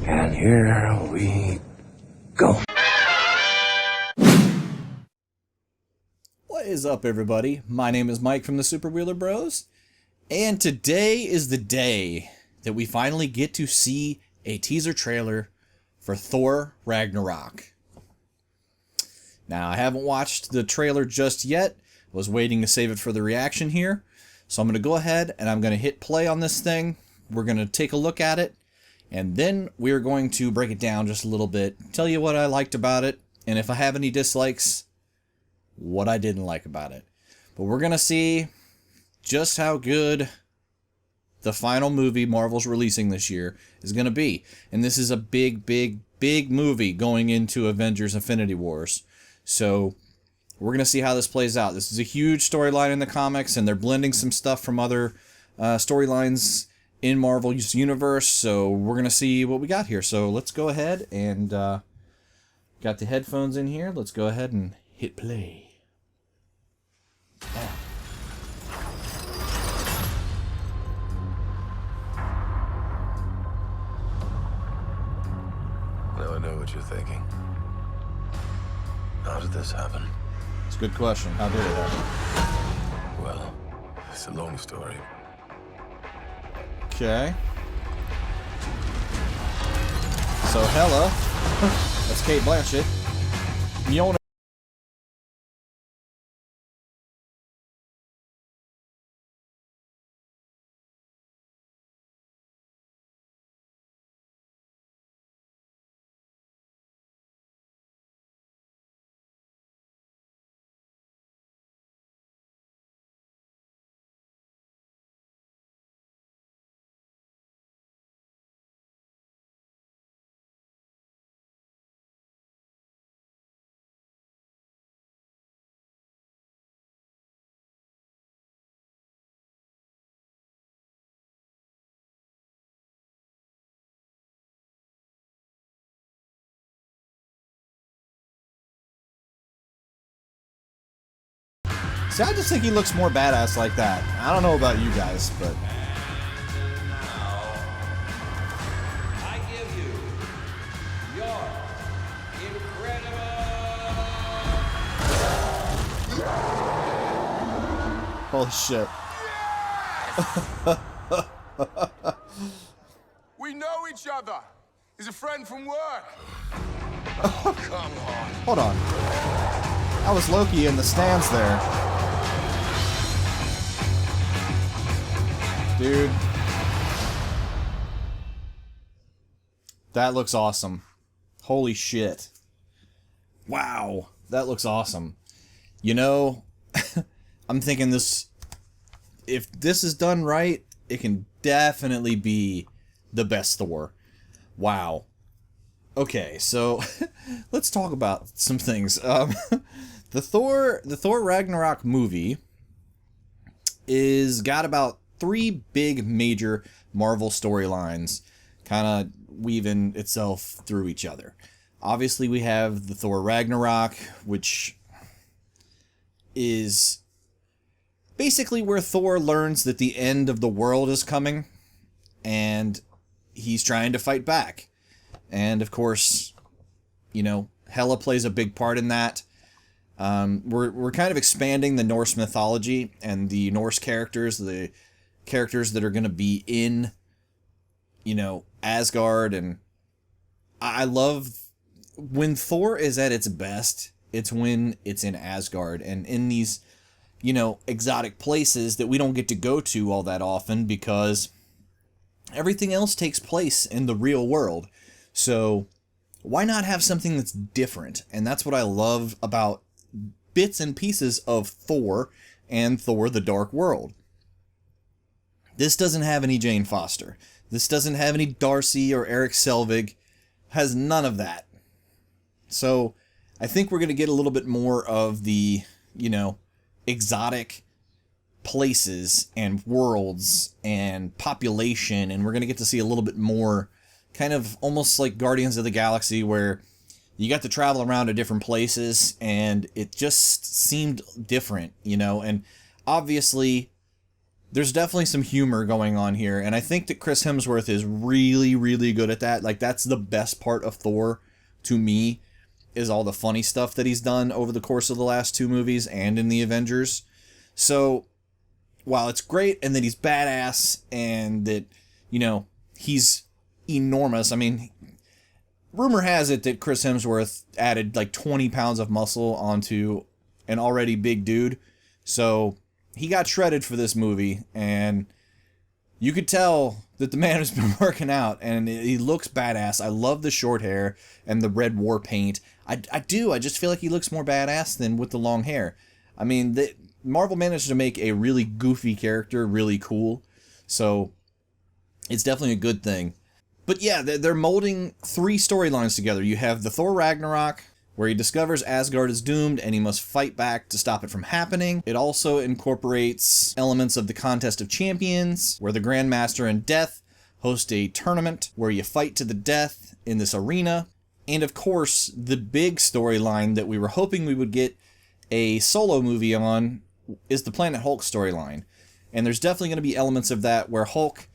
And here we go. What is up, everybody? My name is Mike from the Super Wheeler Bros, and today is the day that we finally get to see a teaser trailer for Thor Ragnarok. Now, I haven't watched the trailer just yet. I was waiting to save it for the reaction here. So I'm going to go ahead and I'm going to hit play on this thing. We're going to take a look at it, and then we're going to break it down just a little bit, tell you what I liked about it, and if I have any dislikes, what I didn't like about it. But we're going to see just how good the final movie Marvel's releasing this year is going to be. And this is a big, big, big movie going into Avengers Infinity Wars. So we're going to see how this plays out. This is a huge storyline in the comics, and they're blending some stuff from other storylines in Marvel's universe. So we're going to see what we got here. So let's go ahead and got the headphones in here. Let's go ahead and hit play. Now I know what you're thinking. How did this happen? It's a good question. How did it happen? Well, it's a long story. Okay. So Hela, that's Kate Blanchett. Mjolnir. See, I just think he looks more badass like that. I don't know about you guys, but... I give you your incredible... Holy shit. We know each other. He's a friend from work. Oh, come on. Hold on. That was Loki in the stands there. Dude. That looks awesome. Holy shit. Wow. That looks awesome. You know, I'm thinking this... If this is done right, it can definitely be the best Thor. Wow. Okay, so let's talk about some things. The Thor Ragnarok movie is got about 3 big major Marvel storylines kind of weaving itself through each other. Obviously, we have the Thor Ragnarok, which is basically where Thor learns that the end of the world is coming, and he's trying to fight back. And of course, you know, Hela plays a big part in that. We're kind of expanding the Norse mythology and the Norse characters, the characters that are going to be in, you know, Asgard. And I love when Thor is at its best, it's when it's in Asgard and in these, you know, exotic places that we don't get to go to all that often because everything else takes place in the real world. So why not have something that's different? And that's what I love about bits and pieces of Thor and Thor the Dark World. This doesn't have any Jane Foster. This doesn't have any Darcy or Eric Selvig. Has none of that. So I think we're going to get a little bit more of the, you know, exotic places and worlds and population, and we're going to get to see a little bit more kind of almost like Guardians of the Galaxy, where you got to travel around to different places and it just seemed different, you know. And obviously there's definitely some humor going on here, and I think that Chris Hemsworth is really, really good at that. Like, that's the best part of Thor, to me, is all the funny stuff that he's done over the course of the last 2 movies and in the Avengers. So, while it's great and that he's badass and that, you know, he's enormous, I mean, rumor has it that Chris Hemsworth added like 20 pounds of muscle onto an already big dude. So he got shredded for this movie, and you could tell that the man has been working out, and he looks badass. I love the short hair and the red war paint. I do. I just feel like he looks more badass than with the long hair. I mean, Marvel managed to make a really goofy character really cool, so it's definitely a good thing. But yeah, they're molding 3 storylines together. You have the Thor Ragnarok, where he discovers Asgard is doomed and he must fight back to stop it from happening. It also incorporates elements of the Contest of Champions, where the Grandmaster and Death host a tournament where you fight to the death in this arena. And of course, the big storyline that we were hoping we would get a solo movie on is the Planet Hulk storyline. And there's definitely going to be elements of that where Hulk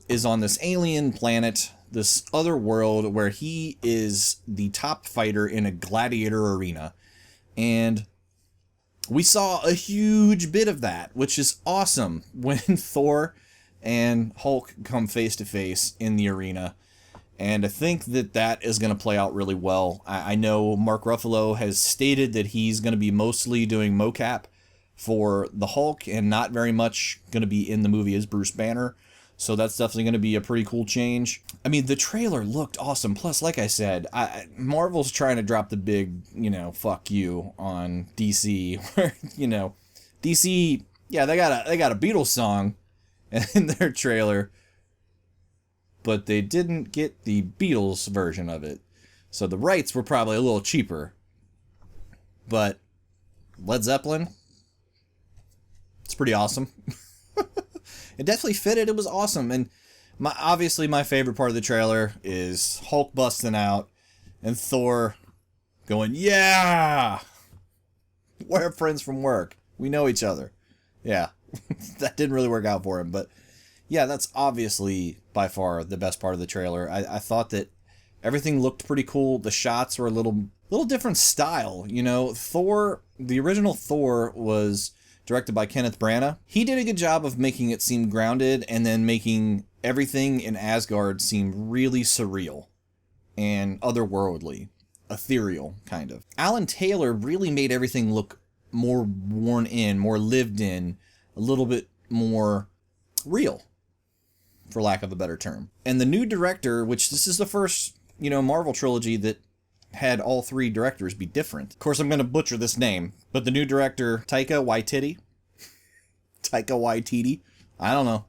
is on this alien planet, this other world where he is the top fighter in a gladiator arena. And we saw a huge bit of that, which is awesome, when Thor and Hulk come face to face in the arena. And I think that that is going to play out really well. I know Mark Ruffalo has stated that he's going to be mostly doing mocap for the Hulk and not very much going to be in the movie as Bruce Banner. So that's definitely going to be a pretty cool change. I mean, the trailer looked awesome. Plus, like I said, Marvel's trying to drop the big, fuck you on DC. Where, DC, yeah, they got a Beatles song in their trailer, but they didn't get the Beatles version of it. So the rights were probably a little cheaper. But Led Zeppelin, it's pretty awesome. It definitely fitted. It was awesome. And obviously my favorite part of the trailer is Hulk busting out and Thor going, yeah, we're friends from work. We know each other. Yeah, that didn't really work out for him. But yeah, that's obviously by far the best part of the trailer. I thought that everything looked pretty cool. The shots were a little different style. Thor, the original Thor was directed by Kenneth Branagh. He did a good job of making it seem grounded and then making everything in Asgard seem really surreal and otherworldly, ethereal, kind of. Alan Taylor really made everything look more worn in, more lived in, a little bit more real, for lack of a better term. And the new director, which this is the first, Marvel trilogy that had all 3 directors be different. Of course, I'm going to butcher this name, but the new director, Taika Waititi, I don't know.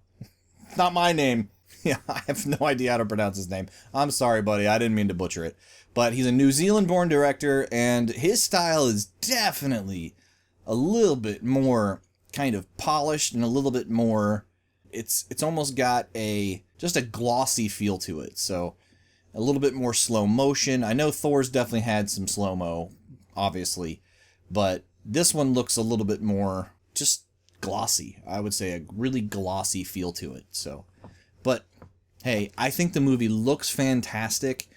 It's not my name. Yeah, I have no idea how to pronounce his name. I'm sorry, buddy. I didn't mean to butcher it. But he's a New Zealand-born director, and his style is definitely a little bit more kind of polished and a little bit more... It's almost got just a glossy feel to it. So a little bit more slow motion. I know Thor's definitely had some slow-mo, obviously, but this one looks a little bit more just glossy. I would say a really glossy feel to it. So, but hey, I think the movie looks fantastic.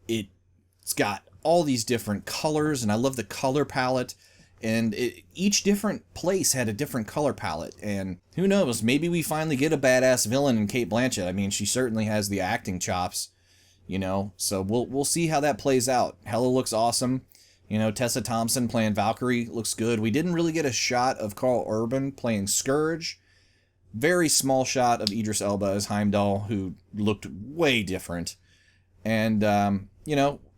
It's got all these different colors, and I love the color palette. And each different place had a different color palette. And who knows, maybe we finally get a badass villain in Cate Blanchett. I mean, she certainly has the acting chops. So we'll see how that plays out. Hela looks awesome. Tessa Thompson playing Valkyrie looks good. We didn't really get a shot of Karl Urban playing Scourge. Very small shot of Idris Elba as Heimdall, who looked way different. And,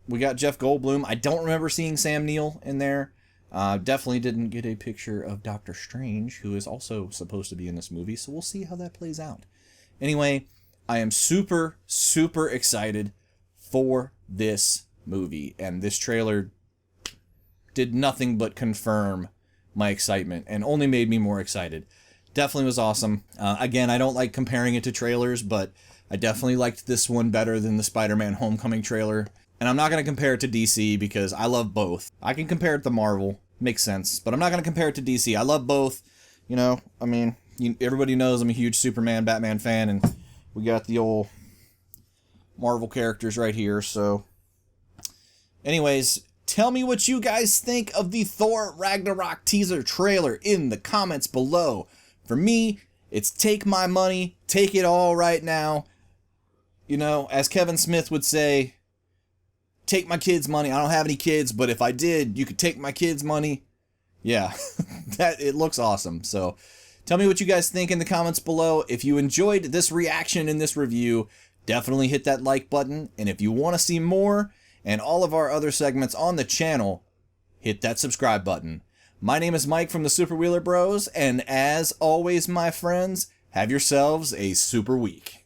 we got Jeff Goldblum. I don't remember seeing Sam Neill in there. Definitely didn't get a picture of Doctor Strange, who is also supposed to be in this movie. So we'll see how that plays out. Anyway, I am super, super excited for this movie, and this trailer did nothing but confirm my excitement and only made me more excited. Definitely was awesome. Again, I don't like comparing it to trailers, but I definitely liked this one better than the Spider-Man Homecoming trailer. And I'm not going to compare it to DC because I love both. I can compare it to Marvel, makes sense, but I'm not going to compare it to DC. I love both. everybody knows I'm a huge Superman, Batman fan, and we got the old Marvel characters right here. So, anyways, tell me what you guys think of the Thor Ragnarok teaser trailer in the comments below. For me, it's take my money, take it all right now. You know, as Kevin Smith would say, take my kids' money. I don't have any kids, but if I did, you could take my kids' money. Yeah, it looks awesome. So tell me what you guys think in the comments below. If you enjoyed this reaction and this review, definitely hit that like button. And if you want to see more and all of our other segments on the channel, hit that subscribe button. My name is Mike from the Super Wheeler Bros, and as always, my friends, have yourselves a super week.